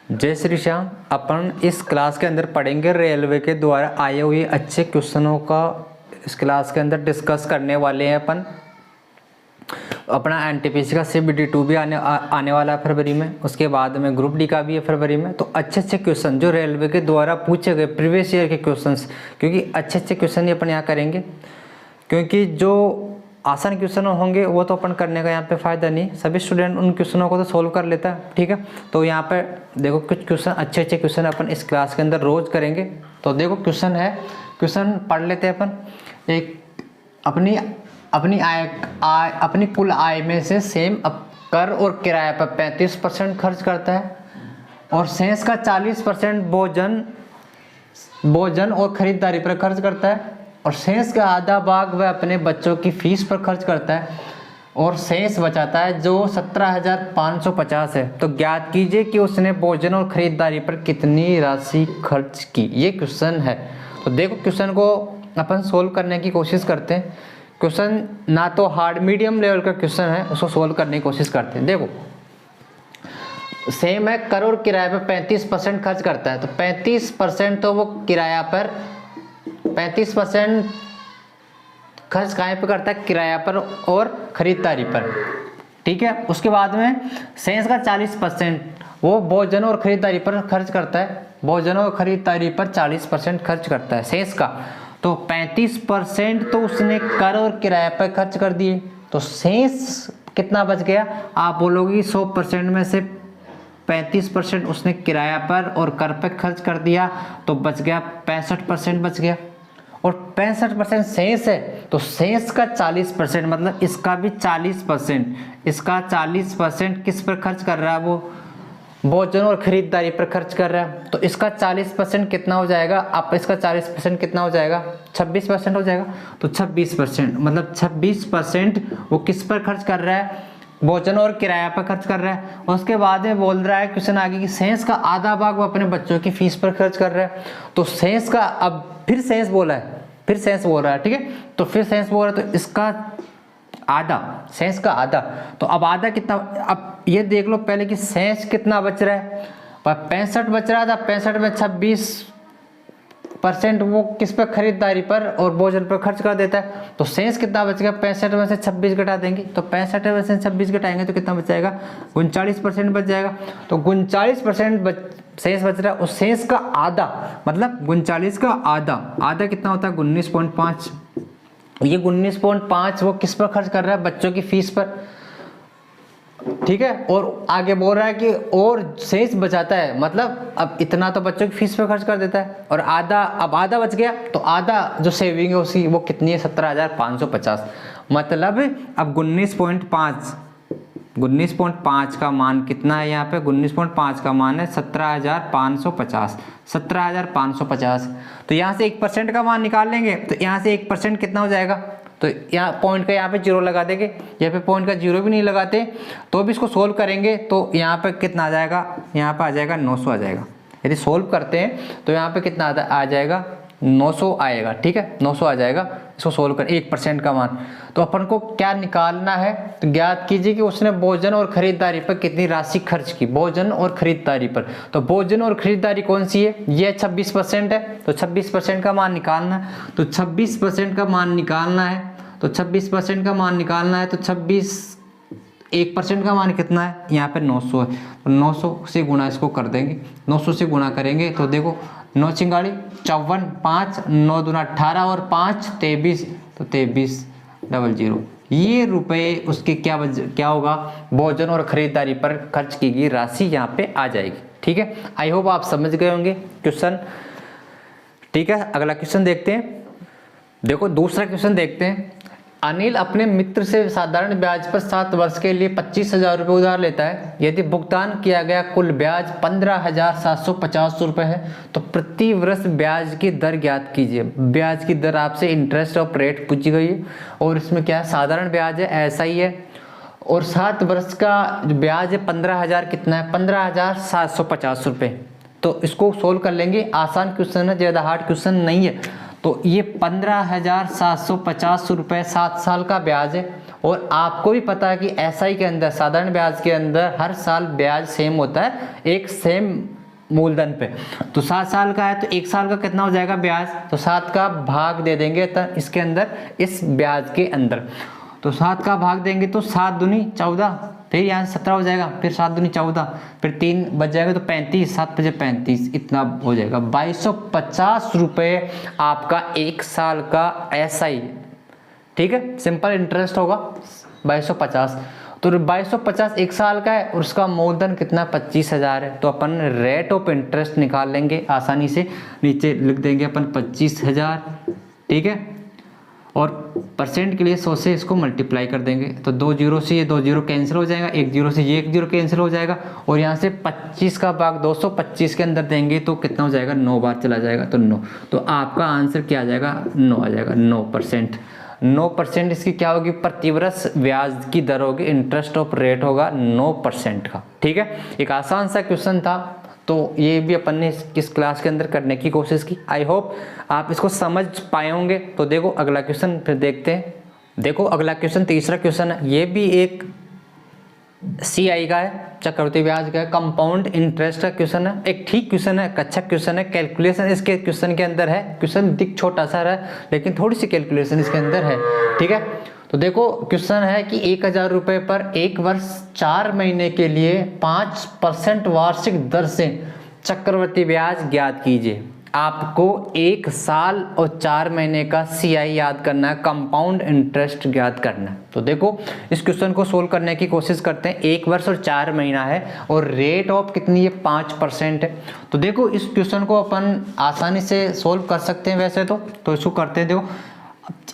जय श्री श्याम। अपन इस क्लास के अंदर पढ़ेंगे रेलवे के द्वारा आए हुए अच्छे क्वेश्चनों का इस क्लास के अंदर डिस्कस करने वाले हैं। अपन अपना एनटीपीसी का CBD2 भी आने वाला है फरवरी में, उसके बाद में ग्रुप डी का भी है फरवरी में। तो अच्छे अच्छे क्वेश्चन जो रेलवे के द्वारा पूछे गए प्रीवियस ईयर के क्वेश्चंस, क्योंकि अच्छे अच्छे क्वेश्चन ही अपन यहाँ करेंगे, क्योंकि जो आसान क्वेश्चन होंगे वो तो अपन करने का यहाँ पे फ़ायदा नहीं। सभी स्टूडेंट उन क्वेश्चनों को तो सोल्व कर लेता है, ठीक है। तो यहाँ पर देखो कुछ क्वेश्चन अच्छे अच्छे क्वेश्चन अपन इस क्लास के अंदर रोज़ करेंगे। तो देखो क्वेश्चन है, क्वेश्चन पढ़ लेते हैं अपन। एक अपनी कुल आय में से सेम कर और किराए पर 35% खर्च करता है और शेष का 40% भोजन और खरीदारी पर खर्च करता है और शेष का आधा भाग वह अपने बच्चों की फीस पर खर्च करता है और शेष बचाता है जो 17,550 है। तो ज्ञात कीजिए कि उसने भोजन और खरीदारी पर कितनी राशि खर्च की। ये क्वेश्चन है। तो देखो क्वेश्चन को अपन सोल्व करने की कोशिश करते हैं। क्वेश्चन ना तो हार्ड मीडियम लेवल का क्वेश्चन है, उसको सोल्व करने की कोशिश करते हैं। देखो सेम है, कर और किराए पर 35% खर्च करता है। तो 35% तो वो किराया पर 35% खर्च कहाँ पे करता है? किराया पर और खरीदारी पर, ठीक है। उसके बाद में शेष का 40% वो भोजन और खरीदारी पर खर्च करता है। भोजन और खरीदारी पर 40% खर्च करता है शेष का। तो 35% तो उसने कर और किराया पर खर्च कर दिए, तो शेष कितना बच गया? आप बोलोगे 100% में से 35% उसने किराया पर और कर पर खर्च कर दिया, तो बच गया 65% बच गया। और 65% शेष है, तो शेष का 40% मतलब इसका भी 40%, इसका 40% किस पर खर्च कर रहा है? वो भोजन और खरीदारी पर खर्च कर रहा है। तो इसका 40% कितना हो जाएगा? आप इसका 40% कितना हो जाएगा? 26% हो जाएगा। तो 26% मतलब 26% वो किस पर खर्च कर रहा है? भोजन और किराया पर खर्च कर रहा है। उसके बाद में बोल रहा है क्वेश्चन आगे कि शेष का आधा भाग वो अपने बच्चों की फीस पर खर्च कर रहा है। तो शेष का अब फिर शेष बोला है, फिर शेष बोल रहा है, ठीक है। तो फिर शेष बोल रहा है, तो इसका आधा, शेष का आधा। तो अब आधा कितना? अब ये देख लो पहले कि शेष कितना बच रहा है। 65 बच रहा था, 65 में 26% वो किस पर? खरीदारी पर और भोजन पर खर्च कर देता है। तो शेष कितना बच गया? 65 में से 26 घटा देंगे, तो 65 में से 26 घटाएंगे तो कितना बच जाएगा? 39% बच जाएगा। तो 39% शेष बच रहा है। उस शेष का आधा मतलब 39 का आधा कितना होता है? 19.5। ये 19.5 वो किस पर खर्च कर रहा है? बच्चों की फीस पर, ठीक है। और आगे बोल रहा है कि और शेष बचाता है, मतलब अब इतना तो बच्चों की फीस पर खर्च कर देता है और आधा, अब आधा बच गया। तो आधा जो सेविंग है उसकी वो कितनी है? 17,550। मतलब अब 19.5 का मान कितना है यहाँ पे? 19.5 का मान है 17,550, 17,550। तो यहाँ से 1% का मान निकाल लेंगे, तो यहाँ से 1% कितना हो जाएगा? तो यहाँ पॉइंट का यहाँ पे 0 लगा देंगे। यहाँ पे पॉइंट का 0 भी नहीं लगाते तो भी इसको सोल्व करेंगे, तो यहाँ पे कितना आ जाएगा? यहाँ पे आ जाएगा 900 आ जाएगा। यदि सोल्व करते हैं तो यहाँ पे कितना आ जाएगा? 900 आएगा, ठीक है। 900 आ जाएगा इसको सोल्व कर 1% का मान। तो अपन को क्या निकालना है? तो ज्ञात कीजिए कि उसने भोजन और खरीदारी पर कितनी राशि खर्च की। भोजन और खरीदारी पर, तो भोजन और खरीदारी कौन सी है? ये 26% है। तो 26% का मान निकालना है। तो 26% का मान निकालना है, तो 26% का मान निकालना है। तो 1% का मान कितना है? यहाँ पे 900 है। तो 900 से गुणा इसको कर देंगे, 900 से गुणा करेंगे तो देखो 9 चिंगाड़ी 54, 5 9 दूना 18 और 5 23, तो 2300। ये रुपए उसके क्या होगा? भोजन और खरीदारी पर खर्च की गई राशि यहाँ पे आ जाएगी, ठीक है। आई होप आप समझ गए होंगे क्वेश्चन, ठीक है। अगला क्वेश्चन देखते हैं। देखो दूसरा क्वेश्चन देखते हैं। अनिल अपने मित्र से साधारण ब्याज पर 7 वर्ष के लिए 25,000 रुपये उधार लेता है। यदि भुगतान किया गया कुल ब्याज 15,750 रुपये है तो प्रति वर्ष ब्याज की दर ज्ञात कीजिए। ब्याज की दर आपसे इंटरेस्ट ऑफ रेट पूछी गई है और इसमें क्या है? साधारण ब्याज है, ऐसा ही है। और 7 वर्ष का ब्याज है 15,000, कितना है? 15,750 रुपये। तो इसको सोल्व कर लेंगे। आसान क्वेश्चन है, ज़्यादा हार्ड क्वेश्चन नहीं है। तो ये 15,750 रुपये 7 साल का ब्याज है और आपको भी पता है कि एसआई के अंदर, साधारण ब्याज के अंदर हर साल ब्याज सेम होता है, एक सेम मूलधन पे। तो 7 साल का है तो 1 साल का कितना हो जाएगा ब्याज, तो 7 का भाग दे देंगे इसके अंदर, इस ब्याज के अंदर। तो 7 का भाग देंगे तो 7 दूनी 14, फिर यहाँ 17 हो जाएगा, फिर 7 दूनी 14, फिर 3 बच जाएगा तो 35, 7 बजे 35, इतना हो जाएगा 2250 रुपये आपका 1 साल का एसआई। ठीक है, सिंपल इंटरेस्ट होगा 2250। तो 2250 1 साल का है और उसका मूलधन कितना 25,000 है। तो अपन रेट ऑफ इंटरेस्ट निकाल लेंगे आसानी से, नीचे लिख देंगे अपन 25,000। ठीक है, और परसेंट के लिए 100 से इसको मल्टीप्लाई कर देंगे तो 2 जीरो से ये 2 जीरो कैंसिल हो जाएगा, 1 जीरो से ये 1 जीरो कैंसिल हो जाएगा, और यहाँ से 25 का भाग 225 के अंदर देंगे तो कितना हो जाएगा, 9 बार चला जाएगा तो 9। तो आपका आंसर क्या आ जाएगा, 9 आ जाएगा, 9%। 9% इसकी क्या होगी, प्रतिवर्ष ब्याज की दर होगी, इंटरेस्ट ऑफ रेट होगा 9% का। ठीक है, एक आसान सा क्वेश्चन था, तो ये भी अपन ने इस क्लास के अंदर करने की कोशिश की। आई होप आप इसको समझ पाए होंगे। तो देखो अगला क्वेश्चन फिर देखते हैं। देखो अगला क्वेश्चन, तीसरा क्वेश्चन है, ये भी एक सीआई का है, चक्रवृद्धि ब्याज का है, कंपाउंड इंटरेस्ट का क्वेश्चन है। एक ठीक क्वेश्चन है, अच्छा क्वेश्चन है, कैलकुलेशन इसके क्वेश्चन के अंदर है। क्वेश्चन दिख छोटा सा है लेकिन थोड़ी सी कैलकुलेशन इसके अंदर है। ठीक है, तो देखो क्वेश्चन है कि 1,000 रुपये पर 1 वर्ष 4 महीने के लिए 5% वार्षिक दर से चक्रवृद्धि ब्याज ज्ञात कीजिए। आपको 1 साल और 4 महीने का सीआई याद करना है, कंपाउंड इंटरेस्ट ज्ञात करना है। तो देखो इस क्वेश्चन को सोल्व करने की कोशिश करते हैं। 1 वर्ष और 4 महीना है और रेट ऑफ कितनी है, 5% है। तो देखो इस क्वेश्चन को अपन आसानी से सोल्व कर सकते हैं वैसे तो इसको करते हैं। देखो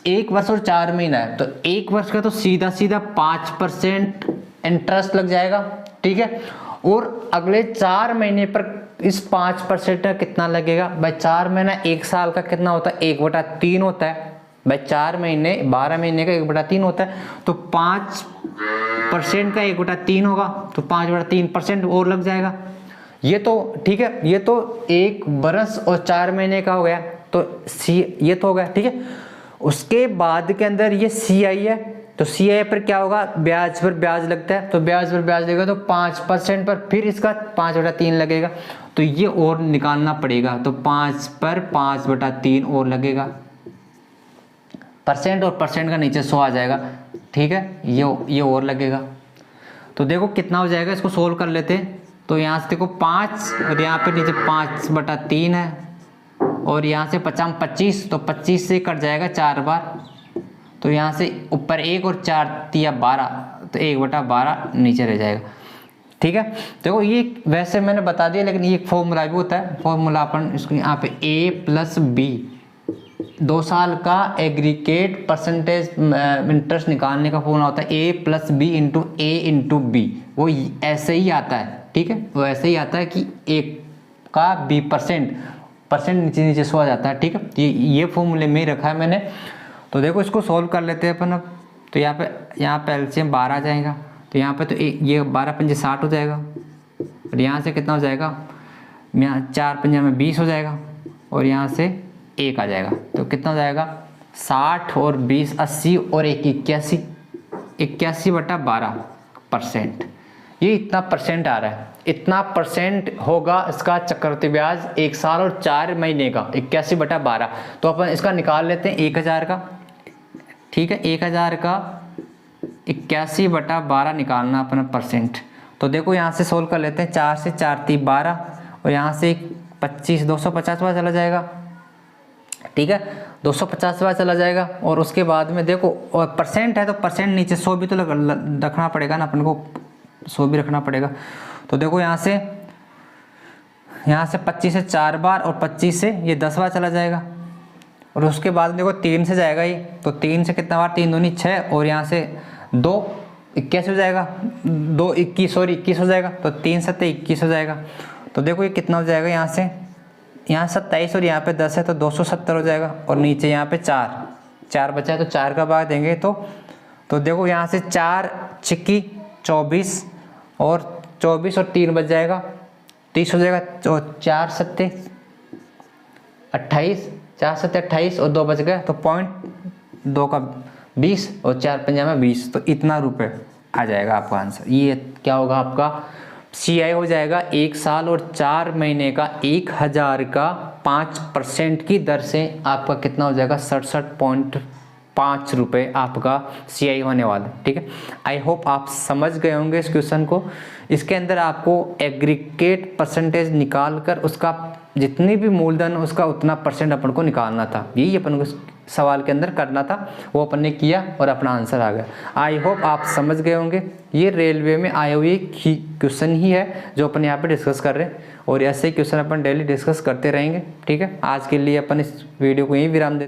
1 वर्ष और 4 महीना है तो 1 वर्ष का तो सीधा सीधा 5% इंटरेस्ट लग जाएगा। ठीक है, और अगले 4 महीने पर इस 5% का कितना लगेगा भाई, 4 महीना 1 साल का कितना होता है, 1/3 होता है भाई। 4 महीने 12 महीने का 1/3 होता है, तो 5% का 1/3 होगा तो 5/3% और लग जाएगा। ये तो ठीक है, ये तो 1 वर्ष और 4 महीने का हो गया, तो ये तो हो गया। ठीक है, उसके बाद के अंदर ये सीआई है, तो सीआई पर क्या होगा, ब्याज पर ब्याज लगता है, तो ब्याज पर ब्याज लगेगा तो 5% पर फिर इसका 5/3 लगेगा, तो ये और निकालना पड़ेगा। तो 5 पर 5/3 और लगेगा, परसेंट और परसेंट का नीचे 100 आ जाएगा। ठीक है, ये और लगेगा। तो देखो कितना हो जाएगा, इसको सोल्व कर लेते हैं। तो यहाँ से देखो 5 और यहाँ पे नीचे 5/3 है, और यहाँ से 25, तो 25 से कट जाएगा 4 बार, तो यहाँ से ऊपर 1 और 4 तिया 12, तो 1/12 नीचे रह जाएगा। ठीक है, देखो ये वैसे मैंने बता दिया, लेकिन ये एक फॉर्मूला भी होता है। फॉर्मूला अपन इसको यहाँ पे A+B 2 साल का एग्रीगेट परसेंटेज इंटरेस्ट निकालने का फॉर्मूला होता है A+B × A × B। वो ऐसे ही आता है। ठीक है, वो ऐसे ही आता है कि A का B परसेंट नीचे नीचे सो आ जाता है। ठीक है, ये फॉर्मूले में ही रखा है मैंने। तो देखो इसको सोल्व कर लेते हैं अपन अब। तो यहाँ पे एलसीएम 12 आ जाएगा, तो यहाँ पे तो ये 12 पंजे 60 हो जाएगा, और यहाँ से कितना हो जाएगा, यहाँ 4 पंजे में 20 हो जाएगा, और यहाँ से 1 आ जाएगा, तो कितना हो जाएगा 60 और 20 80 और 1 81/12%। ये इतना परसेंट आ रहा है, इतना परसेंट होगा इसका चक्रवृद्धि ब्याज 1 साल और 4 महीने का 81/12। तो अपन इसका निकाल लेते हैं 1000 का। ठीक है, 1000 का 81/12 निकालना अपना परसेंट। तो देखो यहाँ से सोल्व कर लेते हैं, 4 से 4 × 12, और यहाँ से 25 250 बार चला जाएगा। ठीक है, 250 बार चला जाएगा, और उसके बाद में देखो और परसेंट है तो परसेंट नीचे 100 भी तो रखना पड़ेगा ना अपन को, 100 भी रखना पड़ेगा। तो देखो यहाँ से 25 से 4 बार और 25 से ये 10 बार चला जाएगा, और उसके बाद देखो 3 से जाएगा ये, तो 3 से कितना बार, 3 दूनी 6, और यहाँ से 2 21 हो जाएगा, 2 21 और 21 हो जाएगा, तो 3 7 21 हो जाएगा। तो देखो ये कितना हो जाएगा, यहाँ 27 और यहाँ पे 10 है तो 270 हो जाएगा, और नीचे यहाँ पे 4 बचा है तो 4 का भाग देंगे तो देखो यहाँ से 4 छिक्की 24 और 3 बच जाएगा, 30 हो जाएगा। 4 7 28 और 2 बच गए, तो 0.2 का 20 और 4 पंजा 20, तो इतना रुपए आ जाएगा आपका आंसर। ये क्या होगा आपका CI हो जाएगा 1 साल और 4 महीने का 1000 का 5% की दर से आपका कितना हो जाएगा 67.5 रुपये आपका CI होने वाला है। ठीक है, आई होप आप समझ गए होंगे इस क्वेश्चन को। इसके अंदर आपको एग्रीगेट परसेंटेज निकाल कर उसका जितनी भी मूलधन उसका उतना परसेंट अपन को निकालना था, यही अपन को सवाल के अंदर करना था, वो अपन ने किया और अपना आंसर आ गया। आई होप आप समझ गए होंगे। ये रेलवे में आए हुए क्वेश्चन ही है जो अपन यहाँ पे डिस्कस कर रहे हैं, और ऐसे ही क्वेश्चन अपन डेली डिस्कस करते रहेंगे। ठीक है, आज के लिए अपन इस वीडियो को यहीं विराम देते हैं।